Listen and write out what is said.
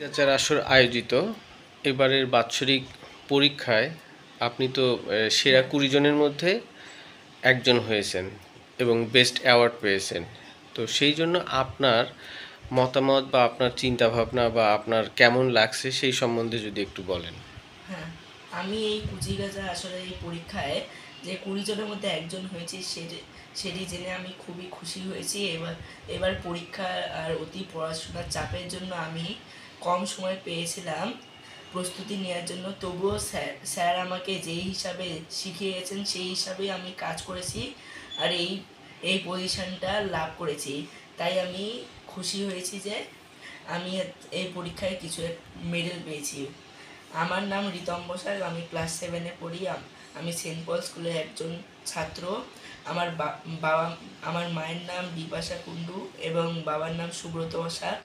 আচার আসর আয়োজিত এবারের বাৎসরিক পরীক্ষায় আপনি তো সেরা 20 জনের মধ্যে একজন হয়েছেন এবং বেস্ট অ্যাওয়ার্ড পেয়েছেন। তো সেই জন্য আপনার মতামত বা আপনার চিন্তা ভাবনা বা আপনার কেমন লাগছে সেই সম্বন্ধে যদি একটু বলেন। হ্যাঁ, আমি এই কুচিগাছা আসলে এই পরীক্ষায় যে 20 জনের মধ্যে একজন হয়েছি সেটি জেনে আমি খুবই খুশি হয়েছি। এবার পরীক্ষা আর অতি পড়াশোনার চাপের জন্য আমি কম সময় পেয়েছিলাম প্রস্তুতি নেওয়ার জন্য। তবুও স্যার আমাকে যেই হিসাবে শিখিয়েছেন সেই হিসাবেই আমি কাজ করেছি আর এই পজিশনটা লাভ করেছি। তাই আমি খুশি হয়েছি যে আমি এই পরীক্ষায় কিছু মেডেল পেয়েছি। আমার নাম রিতম বসাক, আমি ক্লাস 7-এ পড়ি। আমি সেন্ট পল স্কুলের একজন ছাত্র। আমার বাবা আমার মায়ের নাম বিপাশা কুণ্ডু এবং বাবার নাম সুব্রত বসাক।